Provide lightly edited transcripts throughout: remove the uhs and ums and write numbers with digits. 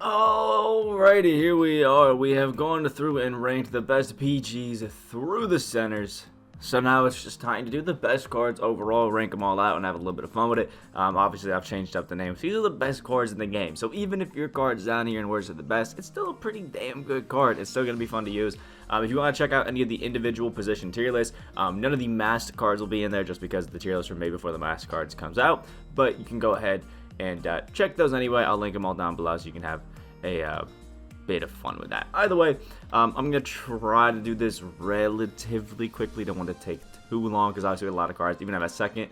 Alrighty, here we are. We have gone through and ranked the best PGs through the centers. So now it's just time to do the best cards overall, rank them all out, and have a little bit of fun with it. Obviously, I've changed up the names. These are the best cards in the game. So even if your card's down here and words are the best, it's still a pretty damn good card. It's still going to be fun to use. If you want to check out any of the individual position tier lists, none of the masked cards will be in there just because the tier lists were made before the masked cards comes out. But you can go ahead and check those anyway. I'll link them all down below so you can have a bit of fun with that. Either way, I'm gonna try to do this relatively quickly. Don't want to take too long because obviously we have a lot of cards. Even have a second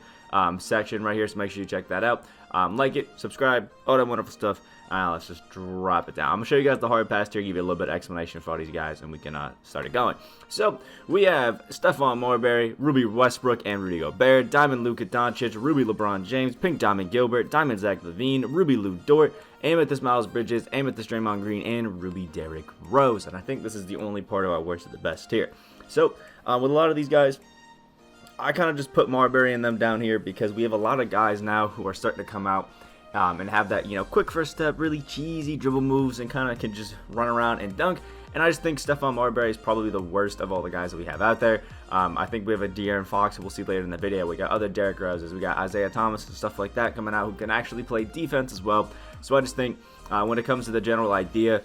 section right here, so make sure you check that out. Like it, subscribe, all that wonderful stuff. Let's just drop it down. I'm gonna show you guys the hard pass here, give you a little bit of explanation for all these guys, and we can start it going. So we have Stephon Marbury, Ruby Westbrook, and Rudy Gobert, Diamond Luka Doncic, Ruby LeBron James, Pink Diamond Gilbert, Diamond Zach LaVine, Ruby Lou Dort, Amethyst Miles Bridges, Amethyst Draymond Green, and Ruby Derrick Rose. And I think this is the only part of our worst of the best here. So with a lot of these guys, I kind of just put Marbury and them down here because we have a lot of guys now who are starting to come out and have that, quick first step, really cheesy dribble moves, and kind of can just run around and dunk. And I just think Stephon Marbury is probably the worst of all the guys that we have out there. I think we have a De'Aaron Fox, who we'll see later in the video. We got other Derrick Roses. We got Isaiah Thomas and stuff like that coming out who can actually play defense as well. So I just think when it comes to the general idea,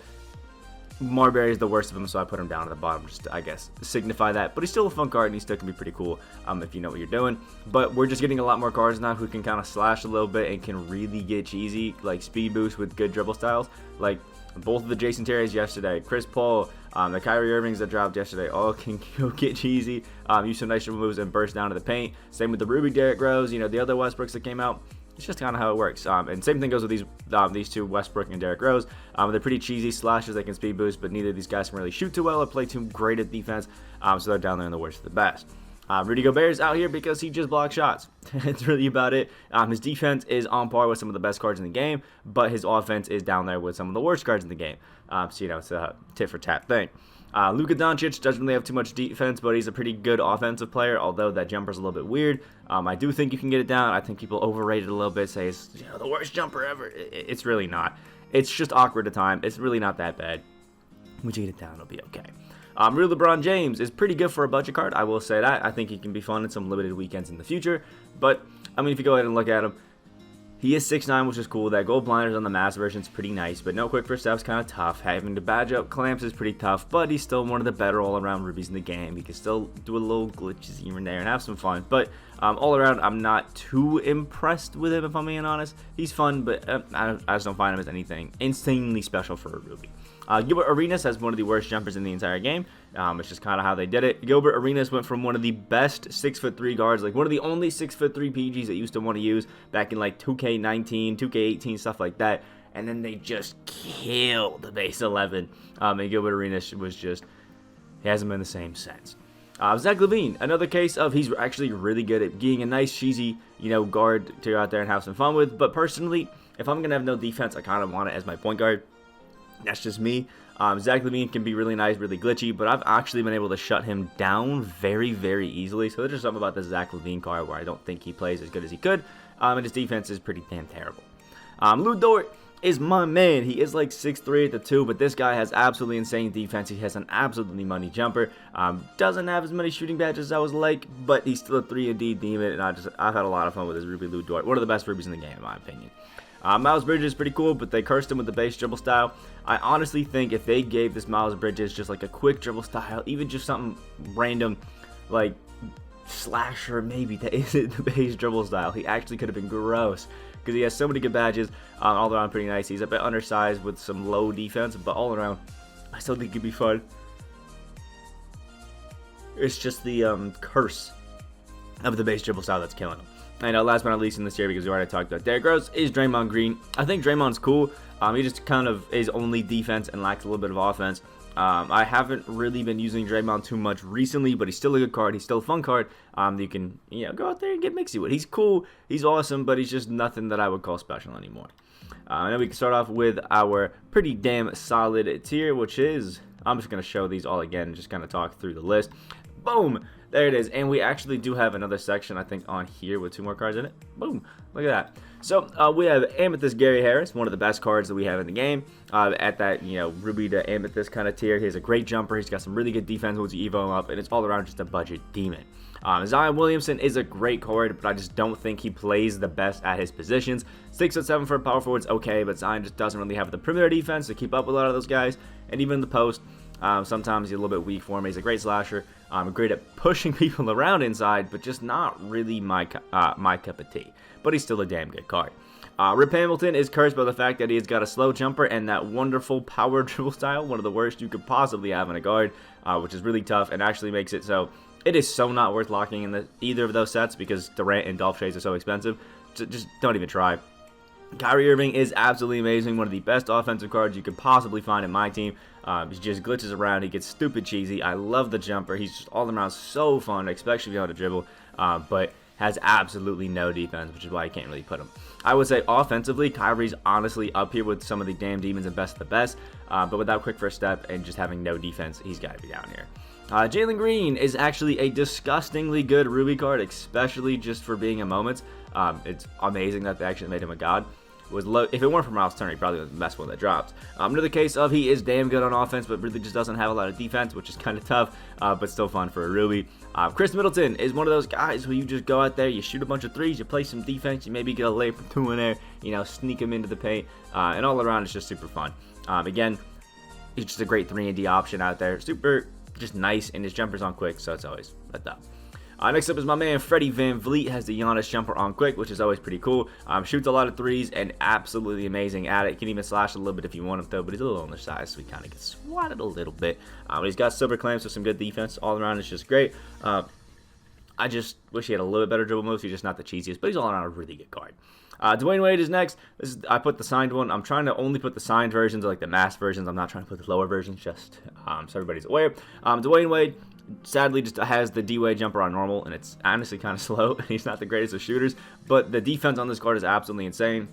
Marbury is the worst of them, so I put him down at the bottom just to, I guess, signify that. But he's still a fun card, and he still can be pretty cool if you know what you're doing. But we're just getting a lot more cards now who can kind of slash a little bit and can really get cheesy, like speed boost with good dribble styles. Like both of the Jason Terrys yesterday, Chris Paul, the Kyrie Irvings that dropped yesterday, all can go get cheesy, use some nice dribble moves and burst down to the paint. Same with the Ruby Derrick Rose, the other Westbrooks that came out. It's just kind of how it works. And same thing goes with these two, Westbrook and Derrick Rose. They're pretty cheesy slashes. They can speed boost, but neither of these guys can really shoot too well or play too great at defense. So they're down there in the worst of the best. Rudy Gobert is out here because he just blocks shots. That's really about it. His defense is on par with some of the best cards in the game, but his offense is down there with some of the worst cards in the game. So, it's a tit for tat thing. Luka Doncic doesn't really have too much defense, but he's a pretty good offensive player, although that jumper's a little bit weird. I do think you can get it down. I think people overrate it a little bit, say it's the worst jumper ever. It's really not. It's just awkward at times. It's really not that bad. Once you get it down, it'll be okay. Real LeBron James is pretty good for a budget card, I will say that. I think he can be fun in some limited weekends in the future. But, if you go ahead and look at him, he is 6'9", which is cool. That gold blinders on the mass version is pretty nice, but no quick first step's kind of tough. Having to badge up clamps is pretty tough, but he's still one of the better all-around rubies in the game. He can still do a little glitches here and there and have some fun, but all around, I'm not too impressed with him, if I'm being honest. He's fun, but I just don't find him as anything insanely special for a ruby. Gilbert Arenas has one of the worst jumpers in the entire game. It's just kind of how they did it. Gilbert Arenas went from one of the best 6'3" guards, like one of the only 6'3" PGs that used to want to use back in like 2K19, 2K18, stuff like that. And then they just killed the base 11. And Gilbert Arenas was just, he hasn't been the same since. Zach LaVine, another case of he's actually really good at being a nice, cheesy, guard to go out there and have some fun with. But personally, if I'm going to have no defense, I kind of want it as my point guard. That's just me. Zach LaVine can be really nice, really glitchy, but I've actually been able to shut him down very, very easily. So there's just something about the Zach LaVine card where I don't think he plays as good as he could, and his defense is pretty damn terrible. Lou Dort is my man. He is like 6'3" at the 2, but this guy has absolutely insane defense. He has an absolutely money jumper. Doesn't have as many shooting badges as I was like, but he's still a 3-and-D demon, and I've had a lot of fun with his Ruby Lou Dort. One of the best rubies in the game, in my opinion. Miles Bridges is pretty cool, but they cursed him with the base dribble style. I honestly think if they gave this Miles Bridges just like a quick dribble style, even just something random like slasher, maybe that isn't the base dribble style, he actually could have been gross because he has so many good badges. All around pretty nice. He's a bit undersized with some low defense, but all around I still think he'd be fun. It's just the curse of the base dribble style that's killing him. And last but not least in this year, because we already talked about Derrick Rose, is Draymond Green. I think Draymond's cool. He just kind of is only defense and lacks a little bit of offense. I haven't really been using Draymond too much recently, but he's still a good card. He's still a fun card. You can go out there and get mixy with. He's cool. He's awesome, but he's just nothing that I would call special anymore. And then we can start off with our pretty damn solid tier, which is, I'm just going to show these all again and just kind of talk through the list. Boom! There it is, and we actually do have another section, I think, on here with 2 more cards in it. Boom, look at that. So we have Amethyst Gary Harris, one of the best cards that we have in the game. At that, Ruby to Amethyst kind of tier. He has a great jumper. He's got some really good defense once you evo him up, and it's all around just a budget demon. Zion Williamson is a great card, but I just don't think he plays the best at his positions. 6'7" for a power forward's okay, but Zion just doesn't really have the perimeter defense to keep up with a lot of those guys, and even in the post. Sometimes he's a little bit weak for me. He's a great slasher, great at pushing people around inside, but just not really my cup of tea. But he's still a damn good card. Rip Hamilton is cursed by the fact that he's got a slow jumper and that wonderful power dribble style, one of the worst you could possibly have in a guard, which is really tough and actually makes it so it is so not worth locking in either of those sets because Durant and Dolph Shades are so expensive. Just don't even try. Kyrie Irving is absolutely amazing, one of the best offensive cards you could possibly find in my team. He just glitches around, he gets stupid cheesy. I love the jumper, he's just all around so fun, especially if you know how to dribble, but has absolutely no defense, which is why I can't really put him. I would say offensively, Kyrie's honestly up here with some of the damn demons and best of the best, but without quick first step and just having no defense, he's got to be down here. Jalen Green is actually a disgustingly good Ruby card, especially just for being a moment. It's amazing that they actually made him a god. If it weren't for Miles Turner, he probably was the best one that dropped. Another case of he is damn good on offense, but really just doesn't have a lot of defense, which is kind of tough, but still fun for a Ruby. Chris Middleton is one of those guys who you just go out there, you shoot a bunch of threes, you play some defense, you maybe get a layup from 2 in there, sneak him into the paint, and all around it's just super fun. Again, he's just a great 3-and-D option out there. Super just nice, and his jumper's on quick, so it's always at that. Next up is my man Freddie Van Vliet, has the Giannis jumper on quick, which is always pretty cool. Shoots a lot of threes and absolutely amazing at it. Can even slash a little bit if you want him though, but he's a little undersized, so he kind of gets swatted a little bit. He's got silver clamps with some good defense all around. It's just great. I just wish he had a little bit better dribble moves. He's just not the cheesiest, but he's all around a really good card. Dwayne Wade is next. I put the signed one. I'm trying to only put the signed versions, like the mass versions. I'm not trying to put the lower versions, just so everybody's aware. Dwayne Wade sadly just has the D-Wade jumper on normal, and it's honestly kind of slow. He's not the greatest of shooters, but the defense on this card is absolutely insane.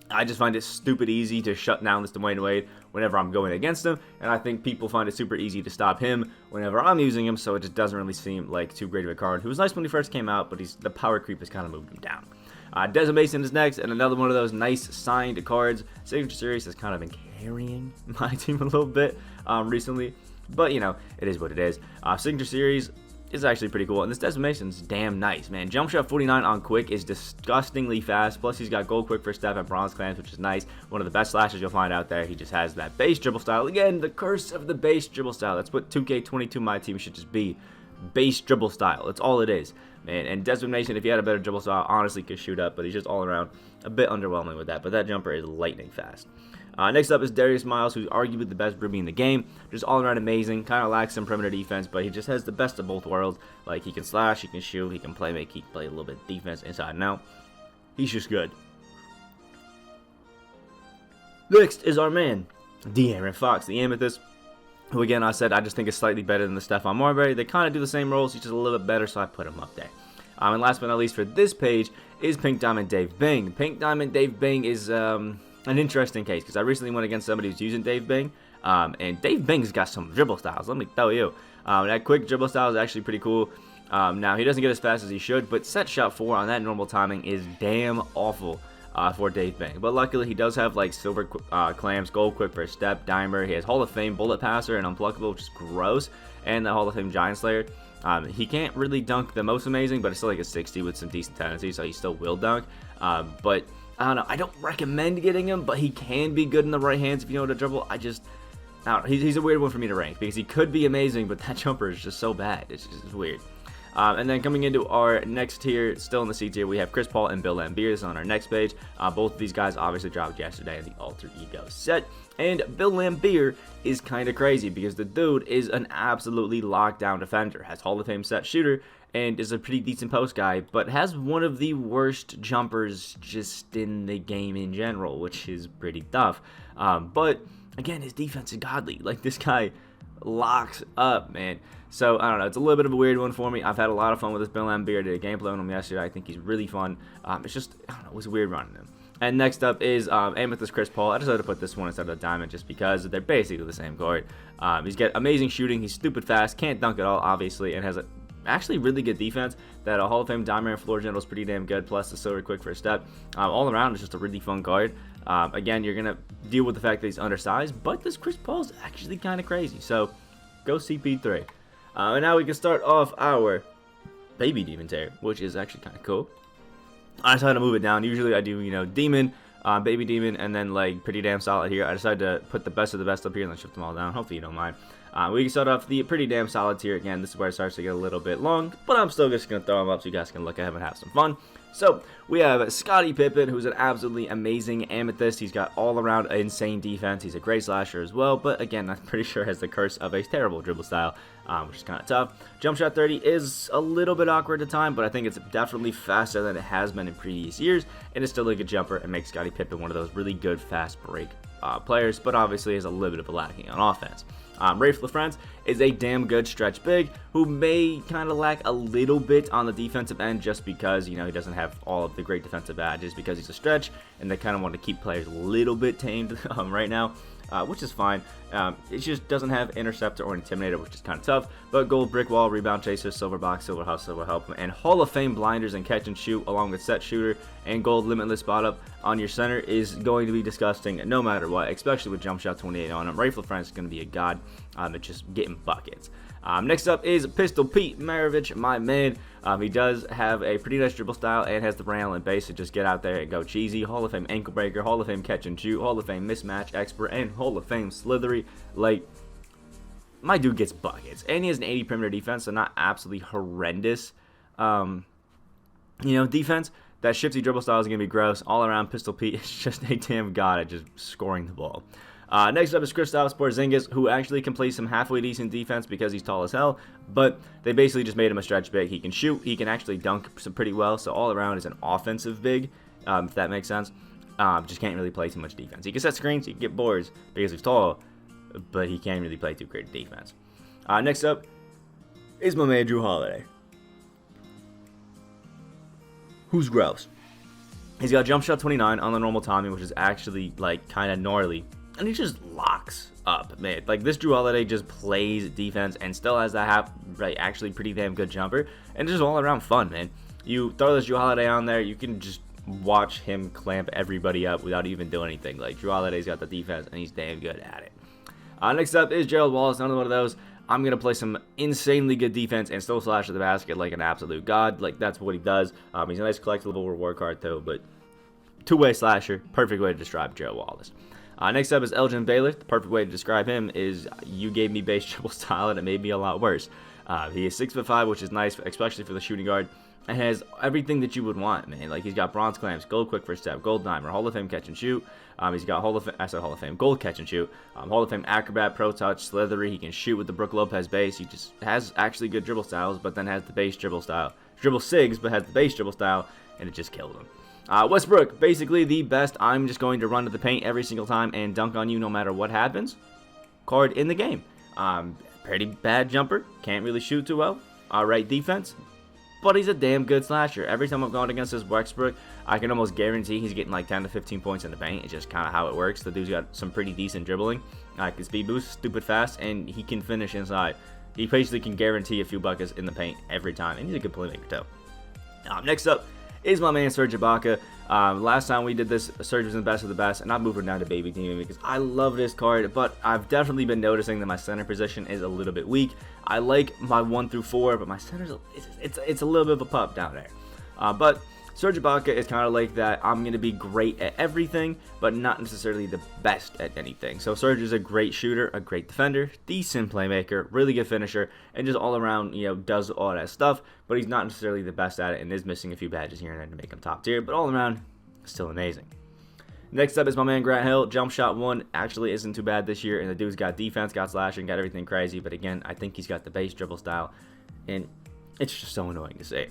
I just find it stupid easy to shut down this Dwayne Wade whenever I'm going against him, and I think people find it super easy to stop him whenever I'm using him, so it just doesn't really seem like too great of a card. He was nice when he first came out, but the power creep has kind of moved him down. Desmond Mason is next, and another one of those nice signed cards. Signature Series has kind of been carrying my team a little bit recently, but it is what it is. Signature Series is actually pretty cool, and this Desmond Mason's damn nice, man. Jump shot 49 on quick is disgustingly fast, plus he's got gold quick first step and bronze clamps, which is nice. One of the best slashes you'll find out there. He just has that base dribble style. Again, the curse of the base dribble style. That's what 2K22 MyTeam should just be. Base dribble style. That's all it is, man. And Desmond Mason, if he had a better dribble style, honestly could shoot up, but he's just all around a bit underwhelming with that. But that jumper is lightning fast. Next up is Darius Miles, who's arguably the best Ruby in the game. Just all around amazing. Kind of lacks some perimeter defense, but he just has the best of both worlds. Like, he can slash, he can shoot, he can play make, he can play a little bit of defense inside and out. He's just good. Next is our man, De'Aaron Fox, the Amethyst, who again I said I just think is slightly better than the Stephon Marbury. They kind of do the same roles, he's just a little bit better, so I put him up there. And last but not least for this page is Pink Diamond Dave Bing. Pink Diamond Dave Bing is an interesting case, because I recently went against somebody who's using Dave Bing, and Dave Bing's got some dribble styles, let me tell you. That quick dribble style is actually pretty cool. Now, he doesn't get as fast as he should, but set shot 4 on that normal timing is damn awful for Dave Bing. But luckily, he does have like silver clamps, gold quick first step, dimer. He has Hall of Fame bullet passer and unpluckable, which is gross, and the Hall of Fame giant slayer. He can't really dunk the most amazing, but it's still like a 60 with some decent tendency, so he still will dunk. But I don't know. I don't recommend getting him, but he can be good in the right hands if you know how to dribble. I don't know. He's a weird one for me to rank because he could be amazing, but that jumper is just so bad. It's just weird. And then coming into our next tier, still in the C tier, we have Chris Paul and Bill Laimbeer. This is on our next page. Both of these guys obviously dropped yesterday in the Alter Ego set. And Bill Laimbeer is kind of crazy because the dude is an absolutely lockdown defender, has Hall of Fame set shooter, and is a pretty decent post guy, but has one of the worst jumpers just in the game in general, which is pretty tough. But again, his defense is godly. Like, this guy locks up, man. So, I don't know. It's a little bit of a weird one for me. I've had a lot of fun with this Bill Laimbeer. I did a gameplay on him yesterday. I think he's really fun. It's just, I don't know, it was weird running him. And next up is Amethyst Chris Paul. I decided to put this one instead of the Diamond just because they're basically the same card. He's got amazing shooting. He's stupid fast. Can't dunk at all, obviously, and has a actually really good defense. That Hall of Fame Diamond Floor General is pretty damn good, plus the Silver Quick First Step. All around, it's just a really fun card. Again, you're going to deal with the fact that he's undersized, but this Chris Paul is actually kind of crazy. So, go CP3. And now we can start off our Baby Demon Teir, which is actually kind of cool. I decided to move it down. Usually I do, you know, Demon, Baby Demon, and then like pretty damn solid here. I decided to put the best of the best up here and then shift them all down. Hopefully you don't mind. We can start off the pretty damn solid tier. Again, this is where it starts to get a little bit long, but I'm still just going to throw them up so you guys can look at them and have some fun. So, we have Scottie Pippen, who's an absolutely amazing amethyst. He's got all-around insane defense. He's a great slasher as well, but again, I'm pretty sure has the curse of a terrible dribble style, which is kind of tough. Jump shot 30 is a little bit awkward at the time, but I think it's definitely faster than it has been in previous years, and it's still a good jumper and makes Scottie Pippen one of those really good fast break players, but obviously has a little bit of a lacking on offense. Rafe LaFrance is a damn good stretch big who may kind of lack a little bit on the defensive end just because, you know, he doesn't have all of the great defensive badges because he's a stretch, and they kind of want to keep players a little bit tamed right now, which is fine. It just doesn't have interceptor or intimidator, which is kind of tough, but gold brick wall, rebound chaser, silver box, silver house, silver help, and Hall of Fame blinders and catch and shoot along with set shooter and gold limitless spot up on your center is going to be disgusting no matter what, especially with jump shot 28 on him. Rafe LaFrance is going to be a god at just getting buckets. Next up is Pistol Pete Maravich, my man. He does have a pretty nice dribble style and has the rail and base to just get out there and go cheesy. Hall of Fame ankle breaker, Hall of Fame catch and shoot, Hall of Fame mismatch expert, and Hall of Fame slithery. Like, my dude gets buckets, and he has an 80 perimeter defense, so not absolutely horrendous, defense. That shifty dribble style is going to be gross. All around, Pistol Pete is just a damn god at just scoring the ball. Next up is Kristaps Porzingis, who actually can play some halfway decent defense because he's tall as hell, but they basically just made him a stretch big. He can shoot, he can actually dunk pretty well, so all around is an offensive big, if that makes sense. Just can't really play too much defense. He can set screens, he can get boards because he's tall, but he can't really play too great defense. Next up is my man Jrue Holiday, who's gross. He's got jump shot 29 on the normal Tommy, which is actually like kind of gnarly. And he just locks up, man. Like, this Jrue Holiday just plays defense and still has that actually pretty damn good jumper. And just all around fun, man. You throw this Jrue Holiday on there, you can just watch him clamp everybody up without even doing anything. Like, Jrue Holiday's got the defense, and he's damn good at it. Next up is Gerald Wallace, another one of those. I'm going to play some insanely good defense and still slash at the basket like an absolute god. Like, that's what he does. He's a nice collectible reward card, though, but two-way slasher, perfect way to describe Gerald Wallace. Next up is Elgin Baylor. The perfect way to describe him is you gave me base dribble style and it made me a lot worse. He is 6'5", which is nice, especially for the shooting guard, and has everything that you would want, man. Like, he's got bronze clamps, gold quick first step, gold dimer, Hall of Fame catch and shoot. He's got Hall of Fame gold catch and shoot, Hall of Fame acrobat, pro touch, slithery. He can shoot with the Brook Lopez base. He just has actually good dribble styles, but then has the base dribble style. Dribble sigs, but has the base dribble style, and it just kills him. Westbrook, basically the best. I'm just going to run to the paint every single time and dunk on you no matter what happens card in the game. Pretty bad jumper, can't really shoot too well. Alright defense, but he's a damn good slasher. Every time I've gone against this Westbrook, I can almost guarantee he's getting like 10 to 15 points in the paint. It's just kind of how it works. The dude's got some pretty decent dribbling. His speed boost, stupid fast, and he can finish inside. He basically can guarantee a few buckets in the paint every time, and he's a good playmaker too. Next up is my man Serge Ibaka. Last time we did this, Serge was in the best of the best, and I'm moving down to Baby Demon because I love this card, but I've definitely been noticing that my center position is a little bit weak. I like my 1 through 4, but my center's it's a little bit of a pup down there. But Serge Ibaka is kind of like that. I'm going to be great at everything, but not necessarily the best at anything. So Serge is a great shooter, a great defender, decent playmaker, really good finisher, and just all around, does all that stuff, but he's not necessarily the best at it and is missing a few badges here and there to make him top tier, but all around, still amazing. Next up is my man Grant Hill. Jump shot 1 actually isn't too bad this year, and the dude's got defense, got slashing, got everything crazy, but again, I think he's got the base dribble style, and it's just so annoying to say.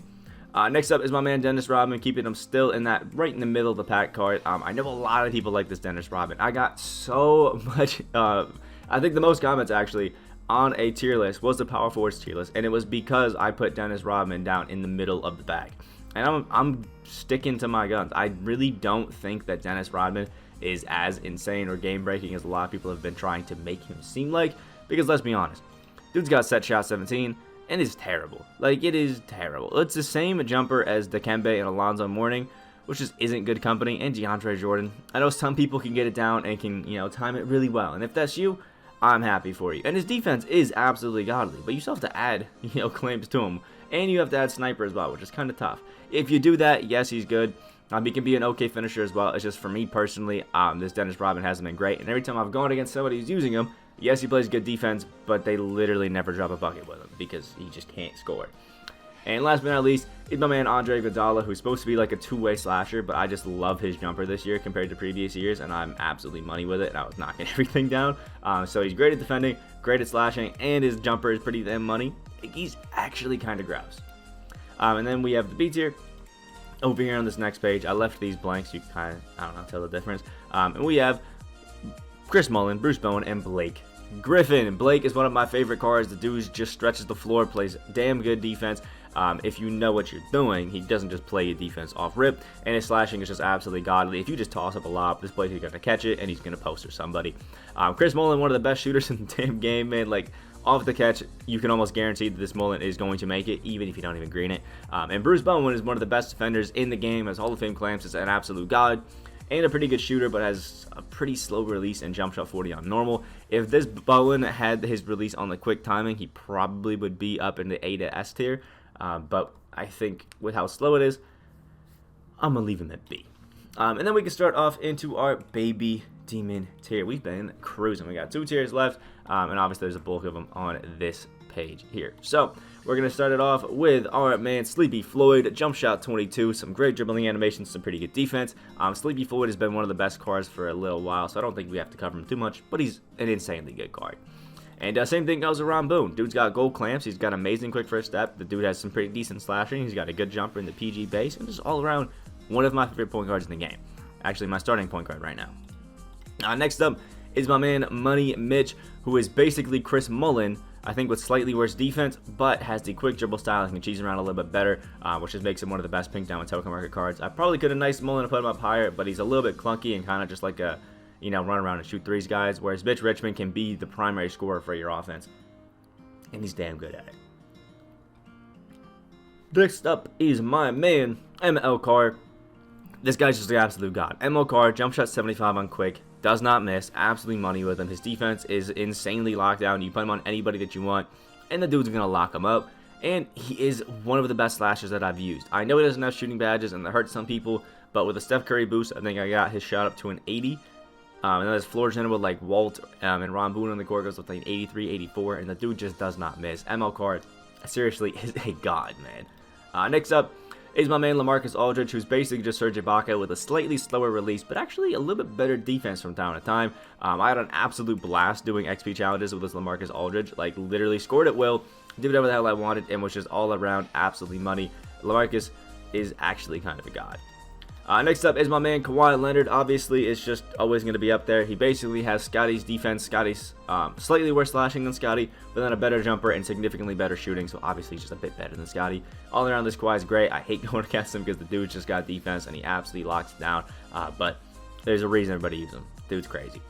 Next up is my man Dennis Rodman, keeping him still in that right in the middle of the pack card. I know a lot of people like this Dennis Rodman. I got so much, I think the most comments actually on a tier list was the Power Forwards tier list, and it was because I put Dennis Rodman down in the middle of the pack. And I'm sticking to my guns. I really don't think that Dennis Rodman is as insane or game-breaking as a lot of people have been trying to make him seem like, because let's be honest, dude's got set shot 17, and it's terrible. Like, it is terrible. It's the same jumper as Dikembe and Alonzo Mourning, which just isn't good company, and DeAndre Jordan. I know some people can get it down and can, time it really well, and if that's you, I'm happy for you. And his defense is absolutely godly, but you still have to add, claims to him, and you have to add sniper as well, which is kind of tough. If you do that, yes, he's good. He can be an okay finisher as well. It's just for me personally, this Dennis Rodman hasn't been great, and every time I've gone against somebody who's using him, yes, he plays good defense, but they literally never drop a bucket with him because he just can't score. And last but not least, is my man Andre Iguodala, who's supposed to be like a two-way slasher, but I just love his jumper this year compared to previous years, and I'm absolutely money with it, and I was knocking everything down. So he's great at defending, great at slashing, and his jumper is pretty damn money. He's actually kind of gross. And then we have the B tier. Over here on this next page, I left these blanks. You can kind of, I don't know, tell the difference. And we have Chris Mullin, Bruce Bowen, and Blake Griffin. Blake is one of my favorite cards. The dude just stretches the floor, plays damn good defense. If you know what you're doing, he doesn't just play your defense off rip, and his slashing is just absolutely godly. If you just toss up a lob, this Blake is going to catch it, and he's going to poster somebody. Chris Mullin, one of the best shooters in the damn game, man. Like, off the catch, you can almost guarantee that this Mullin is going to make it, even if you don't even green it. And Bruce Bowen is one of the best defenders in the game, has Hall of Fame clamps, is an absolute god, and a pretty good shooter, but has a pretty slow release and jump shot 40 on normal. If this Bowen had his release on the quick timing, he probably would be up in the A to S tier. But I think with how slow it is, I'm going to leave him at B. And then we can start off into our baby demon tier. We've been cruising. We got 2 tiers left, and obviously there's a bulk of them on this page here. So we're going to start it off with our man Sleepy Floyd, jump shot 22, some great dribbling animations, some pretty good defense. Sleepy Floyd has been one of the best cards for a little while, so I don't think we have to cover him too much, but he's an insanely good card. And same thing goes around Boone. Dude's got gold clamps. He's got amazing quick first step. The dude has some pretty decent slashing. He's got a good jumper in the PG base, and just all around one of my favorite point guards in the game. Actually, my starting point guard right now. Next up is my man Money Mitch, who is basically Chris Mullin, I think with slightly worse defense, but has the quick dribble style and can cheese around a little bit better, which just makes him one of the best pink down with token market cards. I probably could have niced Mullin and put him up higher, but he's a little bit clunky and kind of just like a, run around and shoot threes guys, whereas Mitch Richmond can be the primary scorer for your offense, and he's damn good at it. Next up is my man ML Carr. This guy's just the absolute god. ML Carr, jump shot 75 on quick, does not miss, absolutely money with him. His defense is insanely locked down. You put him on anybody that you want, and the dude's going to lock him up. And he is one of the best slashers that I've used. I know he doesn't have shooting badges, and that hurts some people, but with a Steph Curry boost, I think I got his shot up to an 80. And then his floor general like Walt and Ron Boone on the court goes with like 83, 84, and the dude just does not miss. ML Carr seriously is a god, man. Next up is my man LaMarcus Aldridge, who's basically just Serge Ibaka with a slightly slower release, but actually a little bit better defense from time to time. I had an absolute blast doing XP challenges with this LaMarcus Aldridge, like literally scored at will, did whatever the hell I wanted, and was just all around absolutely money. LaMarcus is actually kind of a god. Next up is my man Kawhi Leonard. Obviously, it's just always going to be up there. He basically has Scotty's defense. Scotty's slightly worse slashing than Scotty, but then a better jumper and significantly better shooting. So obviously, he's just a bit better than Scotty. All around, this Kawhi is great. I hate going against him because the dude's just got defense and he absolutely locks it down. But there's a reason everybody uses him. Dude's crazy.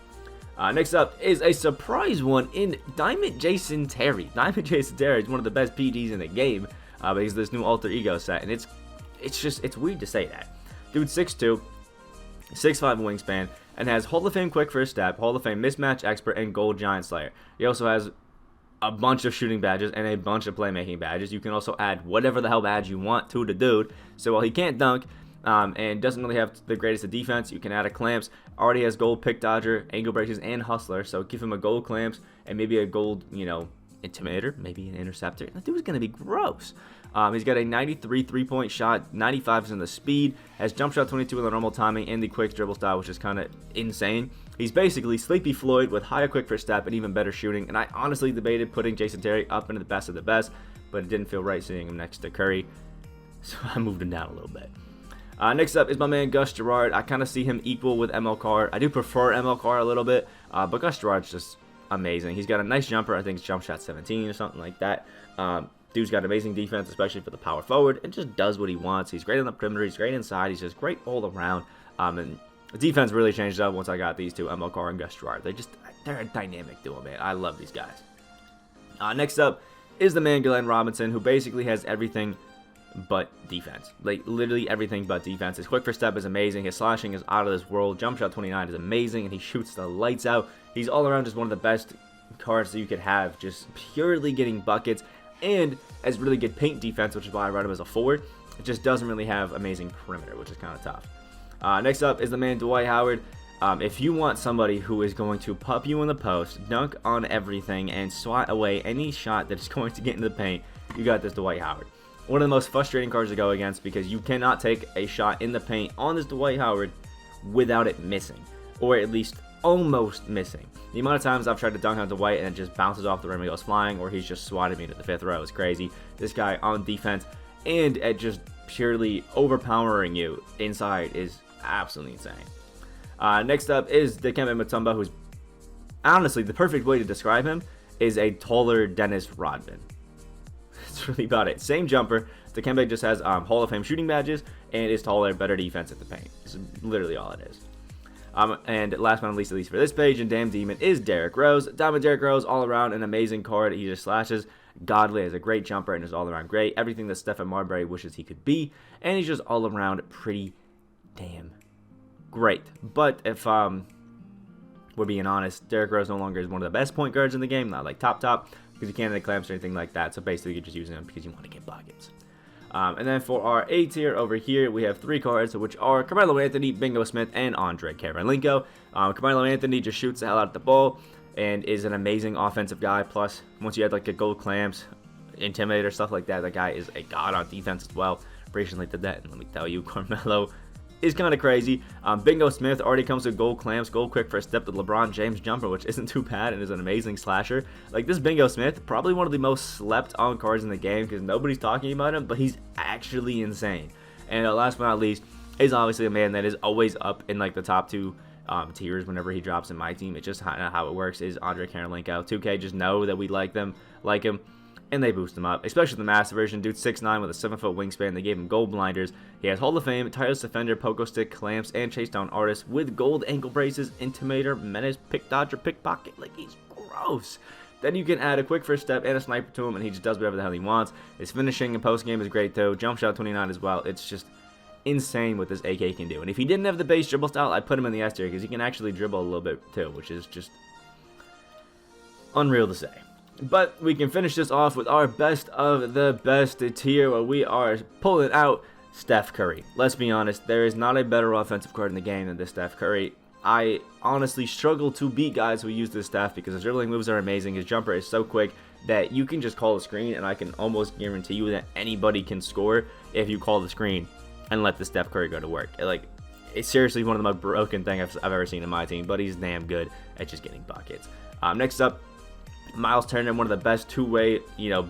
Next up is a surprise one in Diamond Jason Terry. Diamond Jason Terry is one of the best PGs in the game, but he's this new alter ego set, and it's weird to say that. Dude 6'2", 6'5" wingspan, and has Hall of Fame quick first step, Hall of Fame mismatch expert, and gold giant slayer. He also has a bunch of shooting badges and a bunch of playmaking badges. You can also add whatever the hell badge you want to the dude. So while he can't dunk and doesn't really have the greatest of defense, you can add a clamps. Already has gold pick dodger, angle breakers, and hustler. So give him a gold clamps and maybe a gold, intimidator, maybe an interceptor. That dude's going to be gross. He's got a 93 3-point shot, 95 is in the speed, has jump shot 22 with the normal timing, and the quick dribble style, which is kind of insane. He's basically Sleepy Floyd with higher quick first step and even better shooting, and I honestly debated putting Jason Terry up into the best of the best, but it didn't feel right seeing him next to Curry, so I moved him down a little bit. Next up is my man Gus Gerard. I kind of see him equal with ML Carr. I do prefer ML Carr a little bit, but Gus Gerard's just amazing. He's got a nice jumper. I think it's jump shot 17 or something like that. Dude's got amazing defense, especially for the power forward, and just does what he wants. He's great on the perimeter. He's great inside. He's just great all around. And the defense really changed up once I got these two, ML Carr and Gus Gerard. They're a dynamic duo, man. I love these guys. Next up is the man Glenn Robinson, who basically has everything but defense. Like, literally everything but defense. His quick first step is amazing. His slashing is out of this world. Jump shot 29 is amazing, and he shoots the lights out. He's all around just one of the best cards that you could have, just purely getting buckets, and as really good paint defense, which is why I wrote him as a 4. It just doesn't really have amazing perimeter, which is kind of tough. Next up is the man Dwight Howard. If you want somebody who is going to pup you in the post, dunk on everything, and swat away any shot that is going to get into the paint, you got this Dwight Howard. One of the most frustrating cards to go against, because you cannot take a shot in the paint on this Dwight Howard without it missing, or at least almost missing. The amount of times I've tried to dunk on Dwight and it just bounces off the rim and goes flying, or he's just swatted me to the 5th row is crazy. This guy on defense and at just purely overpowering you inside is absolutely insane. Next up is Dikembe Mutombo, who's honestly the perfect way to describe him is a taller Dennis Rodman. That's really about it. Same jumper. Dikembe just has Hall of Fame shooting badges and is taller, better defense at the paint. It's literally all it is. And last but not least, at least for this page, and Damn Demon is Derrick Rose. Diamond Derrick Rose, all around an amazing card. He just slashes. Godly, has a great jumper and is all around great. Everything that Stephen Marbury wishes he could be. And he's just all around pretty damn great. But if we're being honest, Derrick Rose no longer is one of the best point guards in the game. Not like top, because you can't hit clamps or anything like that. So basically, you're just using them because you want to get buckets. And then for our A tier over here, we have 3 cards, which are Carmelo Anthony, Bingo Smith, and Andre Karolinko. Carmelo Anthony just shoots the hell out of the ball and is an amazing offensive guy. Plus, once you add like a gold clamps, intimidator, stuff like that, that guy is a god on defense as well. Recently did that, and let me tell you, Carmelo is kind of crazy. Bingo Smith already comes with gold clamps, gold quick first step, the LeBron James jumper, which isn't too bad and is an amazing slasher. Like, this Bingo Smith, probably one of the most slept on cards in the game because nobody's talking about him, but he's actually insane. And last but not least is obviously a man that is always up in like the top 2 tiers whenever he drops in my team. It's just how it works is Andre Karolinko. 2K just know that we like him, and they boost him up, especially the master version. Dude's 6'9" with a 7-foot wingspan. They gave him gold blinders. He has Hall of Fame, tireless defender, pogo stick, clamps, and chase down artist with gold ankle braces, intimidator, menace, pick dodger, pickpocket. Like, he's gross. Then you can add a quick first step and a sniper to him, and he just does whatever the hell he wants. His finishing and post game is great too. Jump shot 29 as well. It's just insane what this AK can do. And if he didn't have the base dribble style, I'd put him in the S tier because he can actually dribble a little bit too, which is just unreal to say. But we can finish this off with our best of the best tier, where we are pulling out Steph Curry. Let's be honest, there is not a better offensive card in the game than this Steph Curry. I honestly struggle to beat guys who use this Steph because his dribbling moves are amazing. His jumper is so quick that you can just call the screen, and I can almost guarantee you that anybody can score if you call the screen and let the Steph Curry go to work. Like, it's seriously one of the most broken things I've ever seen in my team, but he's damn good at just getting buckets. Next up, Miles Turner, one of the best two-way,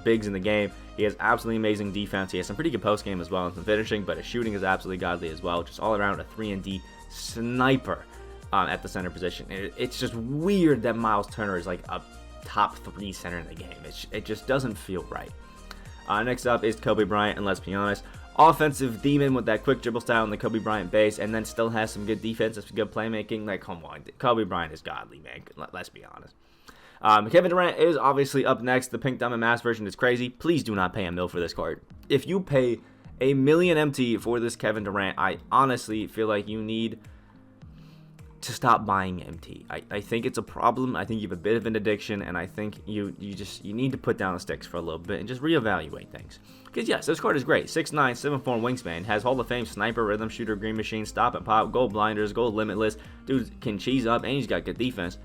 bigs in the game. He has absolutely amazing defense. He has some pretty good post game as well and some finishing, but his shooting is absolutely godly as well. Just all around a 3-and-D sniper at the center position. It's just weird that Miles Turner is like a top 3 center in the game. It just doesn't feel right. Next up is Kobe Bryant, and let's be honest, offensive demon with that quick dribble style and the Kobe Bryant base, and then still has some good defense, some good playmaking. Like, come on, Kobe Bryant is godly, man. Let's be honest. Kevin Durant is obviously up next. The Pink Diamond Mass version is crazy. Please do not pay $1 million for this card. If you pay $1 million MT for this Kevin Durant, I honestly feel like you need to stop buying MT. I think it's a problem. I think you have a bit of an addiction, and I think you need to put down the sticks for a little bit and just reevaluate things. Because yes, this card is great. 6'9", 7'4" wingspan, has Hall of Fame sniper, rhythm shooter, green machine, stop and pop, gold blinders, gold limitless. Dude can cheese up, and he's got good defense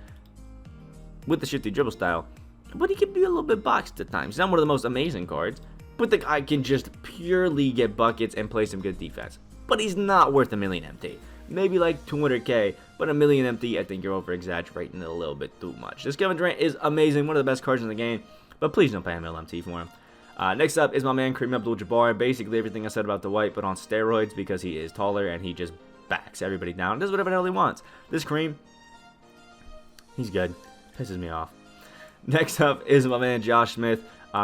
with the shifty dribble style, but he can be a little bit boxed at times. He's not one of the most amazing cards, but the guy can just purely get buckets and play some good defense. But he's not worth $1 million MT. Maybe like 200k, but $1 million MT, I think you're over exaggerating it a little bit too much. This Kevin Durant is amazing, one of the best cards in the game, but please don't pay $1 million MT for him. Next up is my man Kareem Abdul-Jabbar. Basically everything I said about Dwight, but on steroids, because he is taller and he just backs everybody down. Does whatever the hell he wants. This Kareem, he's good. Pisses me off. Next up is my man Josh Smith.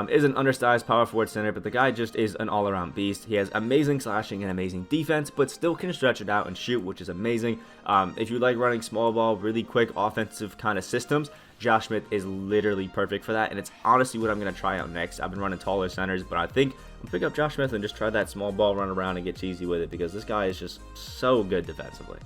Is an undersized power forward center, but the guy just is an all-around beast. He has amazing slashing and amazing defense, but still can stretch it out and shoot, which is amazing. If you like running small ball, really quick offensive kind of systems, Josh Smith is literally perfect for that, and it's honestly what I'm going to try out next. I've been running taller centers, but I think I'll pick up Josh Smith and just try that small ball run around and get cheesy with it, because this guy is just so good defensively.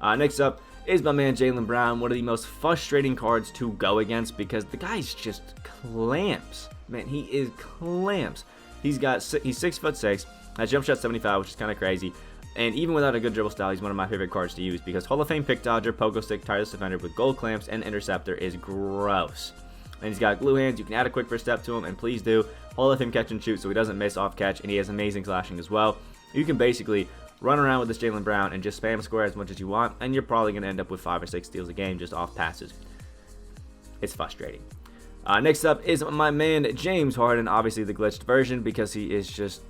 Next up is my man Jaylen Brown, one of the most frustrating cards to go against, because the guy's just clamps. Man, he is clamps. He's 6'6", has jump shot 75, which is kind of crazy. And even without a good dribble style, he's one of my favorite cards to use, because Hall of Fame pick dodger, pogo stick, tireless defender with gold clamps, and interceptor is gross. And he's got glue hands. You can add a quick first step to him, and please do. Hall of Fame catch and shoot, so he doesn't miss off catch, and he has amazing slashing as well. You can basically run around with this Jaylen Brown and just spam score as much as you want, and you're probably going to end up with 5 or 6 steals a game just off passes. It's frustrating. Next up is my man James Harden, obviously the glitched version, because he is just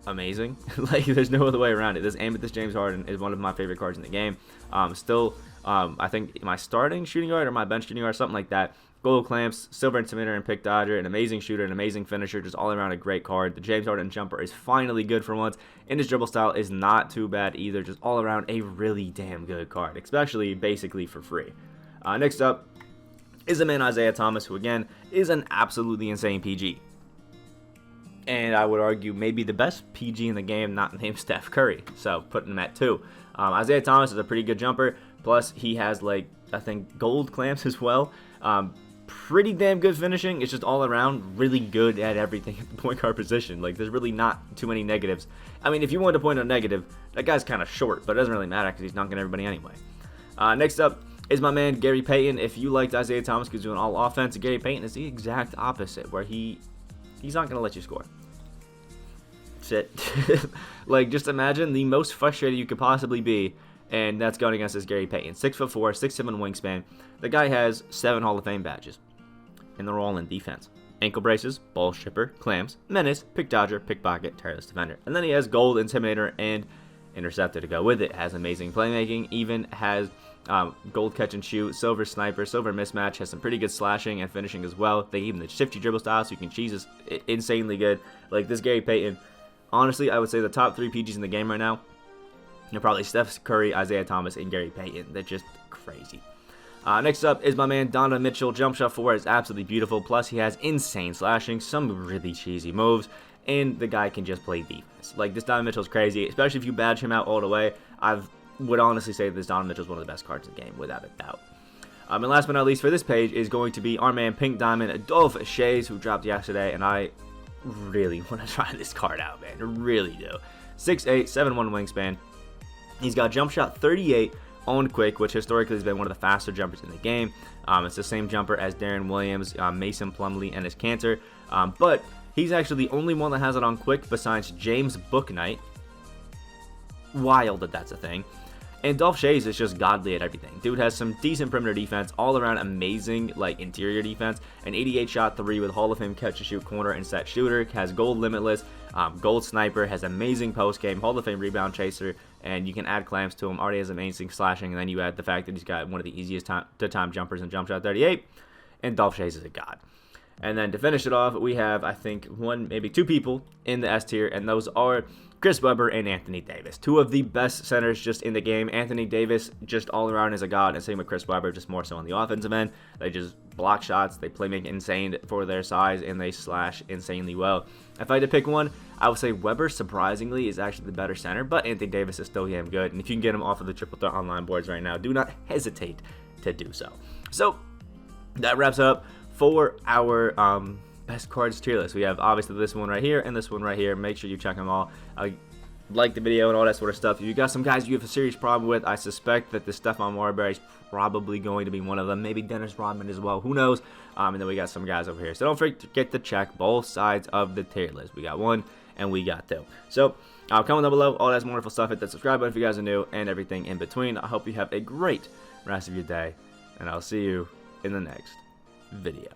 amazing. Like, there's no other way around it. This Amethyst James Harden is one of my favorite cards in the game. I think my starting shooting guard or my bench shooting guard, something like that. Gold clamps, silver intimidator, and pick dodger, an amazing shooter, an amazing finisher, just all around a great card. The James Harden jumper is finally good for once, and his dribble style is not too bad either. Just all around a really damn good card, especially basically for free. Next up is the man Isaiah Thomas, who again is an absolutely insane PG. And I would argue maybe the best PG in the game, not named Steph Curry. So putting him at 2. Isaiah Thomas is a pretty good jumper. Plus he has, like, I think gold clamps as well. Pretty damn good finishing. It's just all around really good at everything at the point guard position. Like, there's really not too many negatives. I mean, if you want to point out a negative, that guy's kind of short, but it doesn't really matter because he's knocking everybody anyway. Next up is my man Gary Payton. If you liked Isaiah Thomas because he's doing all offense, Gary Payton is the exact opposite, where he's not going to let you score. That's it. Like, just imagine the most frustrated you could possibly be, and that's going against this Gary Payton. 6'4", 6'7" wingspan. The guy has 7 Hall of Fame badges, and they're all in defense. Ankle braces, ball stripper, clamps, menace, pick dodger, pickpocket, tireless defender. And then he has gold, intimidator, and interceptor to go with it. Has amazing playmaking, even has gold catch and shoot, silver sniper, silver mismatch, has some pretty good slashing and finishing as well. They even the shifty dribble style, so you can cheese is insanely good. Like, this Gary Payton, honestly, I would say the top 3 PGs in the game right now, you're probably Steph Curry, Isaiah Thomas, and Gary Payton. They're just crazy. Next up is my man Donovan Mitchell. Jump shot 4 is absolutely beautiful. Plus, he has insane slashing, some really cheesy moves, and the guy can just play defense. Like, this Donovan Mitchell's crazy, especially if you badge him out all the way. I would honestly say this Donovan Mitchell's one of the best cards in the game, without a doubt. And last but not least for this page is going to be our man Pink Diamond, Dolph Shays, who dropped yesterday, and I really want to try this card out, man. I really do. 6'8", 7'1" wingspan. He's got jump shot 38 on quick, which historically has been one of the faster jumpers in the game. It's the same jumper as Darren Williams, Mason Plumlee, and his Cantor. But he's actually the only one that has it on quick besides James Bouknight. Wild that that's a thing. And Dolph Shays is just godly at everything. Dude has some decent perimeter defense, all around amazing, like, interior defense. An 88 shot 3 with Hall of Fame catch and shoot corner and set shooter. Has gold limitless, gold sniper, has amazing post game, Hall of Fame rebound chaser, and you can add clamps to him. Already has amazing slashing, and then you add the fact that he's got one of the easiest time jumpers in jump shot 38. And Dolph Shays is a god. And then to finish it off, we have, I think, maybe 2 people in the S tier, and those are Chris Webber and Anthony Davis. 2 of the best centers just in the game. Anthony Davis just all around is a god, and same with Chris Webber, just more so on the offensive end. They just block shots, they play make insane for their size, and they slash insanely well. If I had to pick one, I would say Webber, surprisingly, is actually the better center, but Anthony Davis is still damn good, and if you can get him off of the Triple Threat online boards right now, do not hesitate to do so. So, that wraps up for our best cards tier list. We have obviously this one right here and this one right here. Make sure you check them all. Like the video and all that sort of stuff. If you got some guys you have a serious problem with, I suspect that the Stephon Marbury is probably going to be one of them. Maybe Dennis Rodman as well. Who knows? And then we got some guys over here. So don't forget to check both sides of the tier list. We got 1 and we got 2. So comment down below all that wonderful stuff. Hit that subscribe button if you guys are new and everything in between. I hope you have a great rest of your day, and I'll see you in the next video.